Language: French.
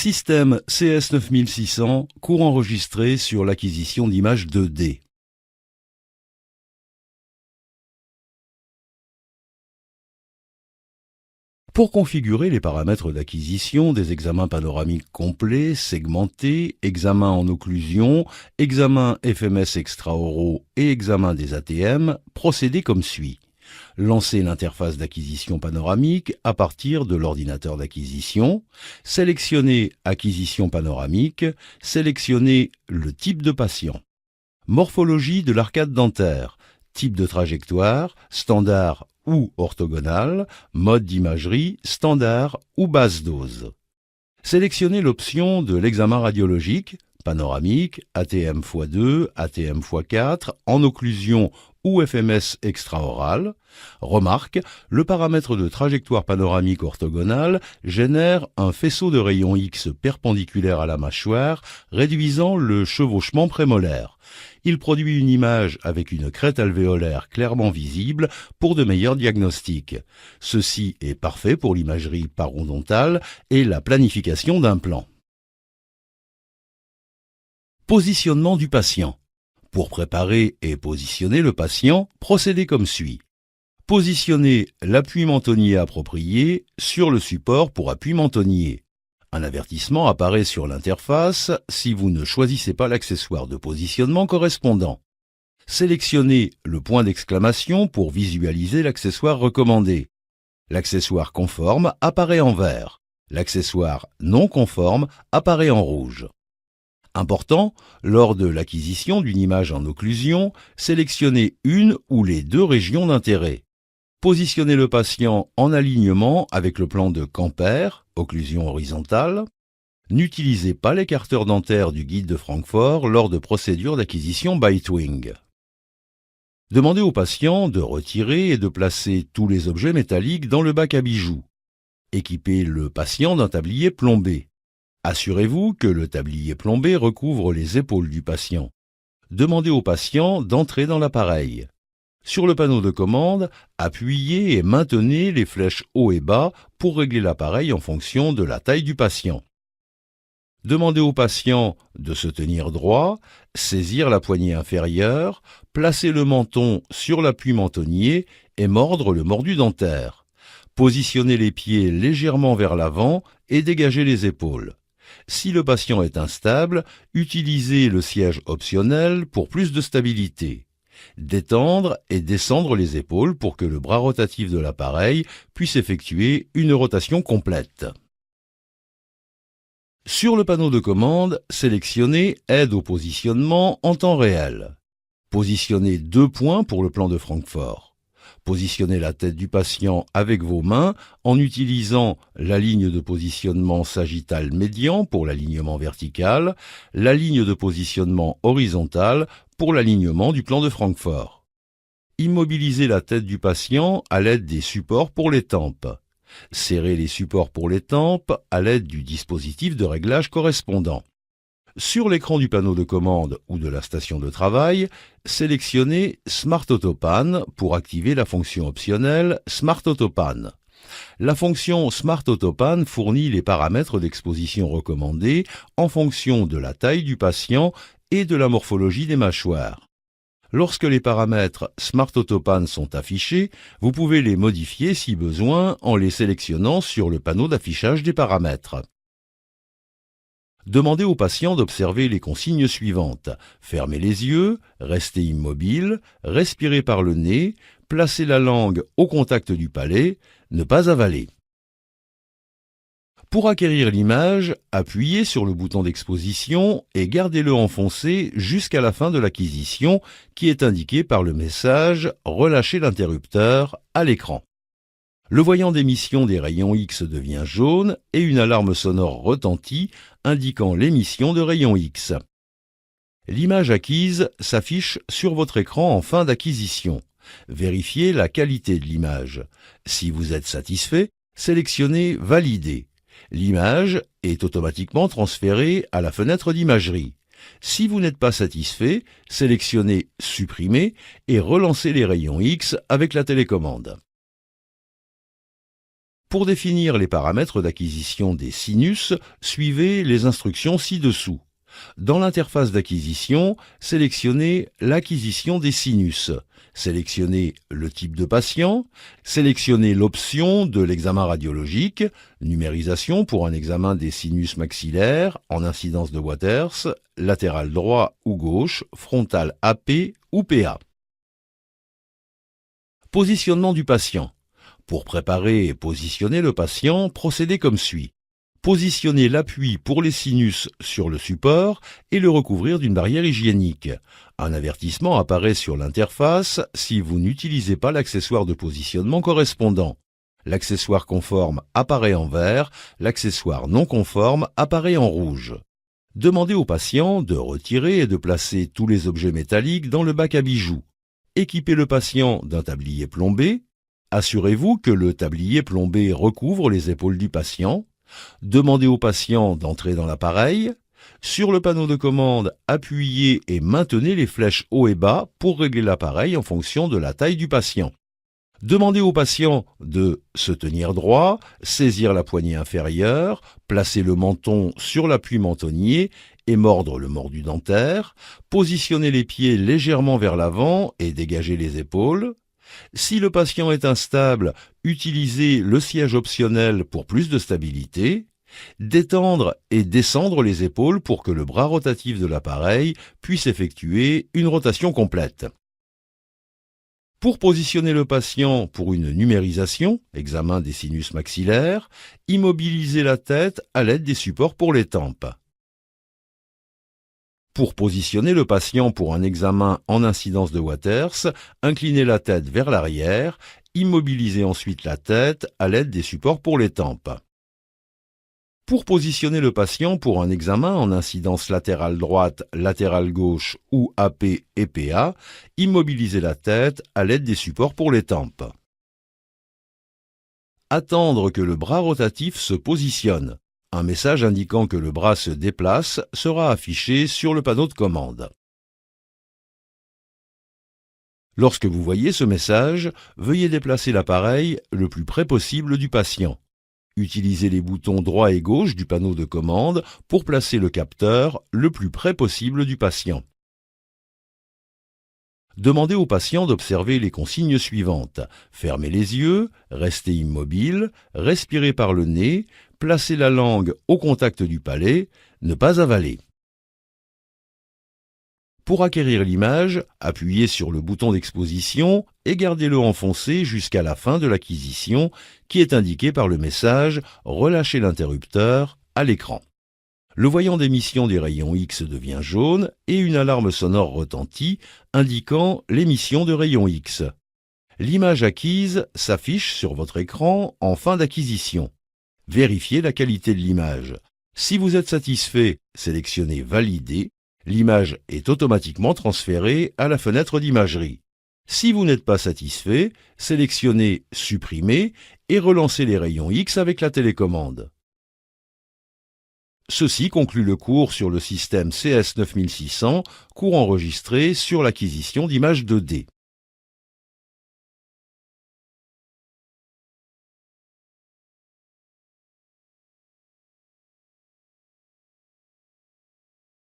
Système CS9600, cours enregistré sur l'acquisition d'images 2D. Pour configurer les paramètres d'acquisition des examens panoramiques complets, segmentés, examens en occlusion, examens FMS extra-oraux et examens des ATM, procédez comme suit. Lancez l'interface d'acquisition panoramique à partir de l'ordinateur d'acquisition, sélectionnez Acquisition panoramique, sélectionnez le type de patient. Morphologie de l'arcade dentaire, type de trajectoire, standard ou orthogonal, mode d'imagerie, standard ou basse dose. Sélectionnez l'option de l'examen radiologique, panoramique, ATM x2, ATM x4, en occlusion ou FMS extra-oral. Remarque, le paramètre de trajectoire panoramique orthogonale génère un faisceau de rayons X perpendiculaire à la mâchoire, réduisant le chevauchement prémolaire. Il produit une image avec une crête alvéolaire clairement visible pour de meilleurs diagnostics. Ceci est parfait pour l'imagerie parodontale et la planification d'un plan. Positionnement du patient. Pour préparer et positionner le patient, procédez comme suit. Positionnez l'appui mentonnier approprié sur le support pour appui mentonnier. Un avertissement apparaît sur l'interface si vous ne choisissez pas l'accessoire de positionnement correspondant. Sélectionnez le point d'exclamation pour visualiser l'accessoire recommandé. L'accessoire conforme apparaît en vert. L'accessoire non conforme apparaît en rouge. Important, lors de l'acquisition d'une image en occlusion, sélectionnez une ou les deux régions d'intérêt. Positionnez le patient en alignement avec le plan de Camper, occlusion horizontale. N'utilisez pas l'écarteur dentaire du guide de Francfort lors de procédures d'acquisition Bitewing. Demandez au patient de retirer et de placer tous les objets métalliques dans le bac à bijoux. Équipez le patient d'un tablier plombé. Assurez-vous que le tablier plombé recouvre les épaules du patient. Demandez au patient d'entrer dans l'appareil. Sur le panneau de commande, appuyez et maintenez les flèches haut et bas pour régler l'appareil en fonction de la taille du patient. Demandez au patient de se tenir droit, saisir la poignée inférieure, placer le menton sur l'appui mentonnier et mordre le mordu dentaire. Positionnez les pieds légèrement vers l'avant et dégagez les épaules. Si le patient est instable, utilisez le siège optionnel pour plus de stabilité. Détendre et descendre les épaules pour que le bras rotatif de l'appareil puisse effectuer une rotation complète. Sur le panneau de commande, sélectionnez Aide au positionnement en temps réel. Positionnez 2 points pour le plan de Francfort. Positionnez la tête du patient avec vos mains en utilisant la ligne de positionnement sagittal médian pour l'alignement vertical, la ligne de positionnement horizontale pour l'alignement du plan de Francfort. Immobilisez la tête du patient à l'aide des supports pour les tempes. Serrez les supports pour les tempes à l'aide du dispositif de réglage correspondant. Sur l'écran du panneau de commande ou de la station de travail, sélectionnez Smart Autopan pour activer la fonction optionnelle Smart Autopan. La fonction Smart Autopan fournit les paramètres d'exposition recommandés en fonction de la taille du patient et de la morphologie des mâchoires. Lorsque les paramètres Smart Autopan sont affichés, vous pouvez les modifier si besoin en les sélectionnant sur le panneau d'affichage des paramètres. Demandez au patient d'observer les consignes suivantes. Fermez les yeux, restez immobile, respirez par le nez, placez la langue au contact du palais, ne pas avaler. Pour acquérir l'image, appuyez sur le bouton d'exposition et gardez-le enfoncé jusqu'à la fin de l'acquisition qui est indiqué par le message « Relâchez l'interrupteur » à l'écran. Le voyant d'émission des rayons X devient jaune et une alarme sonore retentit indiquant l'émission de rayons X. L'image acquise s'affiche sur votre écran en fin d'acquisition. Vérifiez la qualité de l'image. Si vous êtes satisfait, sélectionnez « Valider ». L'image est automatiquement transférée à la fenêtre d'imagerie. Si vous n'êtes pas satisfait, sélectionnez « Supprimer » et relancez les rayons X avec la télécommande. Pour définir les paramètres d'acquisition des sinus, suivez les instructions ci-dessous. Dans l'interface d'acquisition, sélectionnez l'acquisition des sinus. Sélectionnez le type de patient, sélectionnez l'option de l'examen radiologique, numérisation pour un examen des sinus maxillaires en incidence de Waters, latéral droit ou gauche, frontal AP ou PA. Positionnement du patient. Pour préparer et positionner le patient, procédez comme suit. Positionnez l'appui pour les sinus sur le support et le recouvrir d'une barrière hygiénique. Un avertissement apparaît sur l'interface si vous n'utilisez pas l'accessoire de positionnement correspondant. L'accessoire conforme apparaît en vert, l'accessoire non conforme apparaît en rouge. Demandez au patient de retirer et de placer tous les objets métalliques dans le bac à bijoux. Équipez le patient d'un tablier plombé. Assurez-vous que le tablier plombé recouvre les épaules du patient. Demandez au patient d'entrer dans l'appareil. Sur le panneau de commande, appuyez et maintenez les flèches haut et bas pour régler l'appareil en fonction de la taille du patient. Demandez au patient de se tenir droit, saisir la poignée inférieure, placer le menton sur l'appui mentonnier et mordre le mordu dentaire, positionner les pieds légèrement vers l'avant et dégager les épaules. Si le patient est instable, utilisez le siège optionnel pour plus de stabilité. Détendre et descendre les épaules pour que le bras rotatif de l'appareil puisse effectuer une rotation complète. Pour positionner le patient pour une numérisation, examen des sinus maxillaires, immobilisez la tête à l'aide des supports pour les tempes. Pour positionner le patient pour un examen en incidence de Waters, inclinez la tête vers l'arrière, immobilisez ensuite la tête à l'aide des supports pour les tempes. Pour positionner le patient pour un examen en incidence latérale droite, latérale gauche ou AP et PA, immobilisez la tête à l'aide des supports pour les tempes. Attendre que le bras rotatif se positionne. Un message indiquant que le bras se déplace sera affiché sur le panneau de commande. Lorsque vous voyez ce message, veuillez déplacer l'appareil le plus près possible du patient. Utilisez les boutons droit et gauche du panneau de commande pour placer le capteur le plus près possible du patient. Demandez au patient d'observer les consignes suivantes. Fermez les yeux, restez immobile, respirez par le nez, placez la langue au contact du palais, ne pas avaler. Pour acquérir l'image, appuyez sur le bouton d'exposition et gardez-le enfoncé jusqu'à la fin de l'acquisition qui est indiquée par le message « Relâchez l'interrupteur » à l'écran. Le voyant d'émission des rayons X devient jaune et une alarme sonore retentit indiquant l'émission de rayons X. L'image acquise s'affiche sur votre écran en fin d'acquisition. Vérifiez la qualité de l'image. Si vous êtes satisfait, sélectionnez « Valider ». L'image est automatiquement transférée à la fenêtre d'imagerie. Si vous n'êtes pas satisfait, sélectionnez « Supprimer » et relancez les rayons X avec la télécommande. Ceci conclut le cours sur le système CS9600, cours enregistré sur l'acquisition d'images 2D.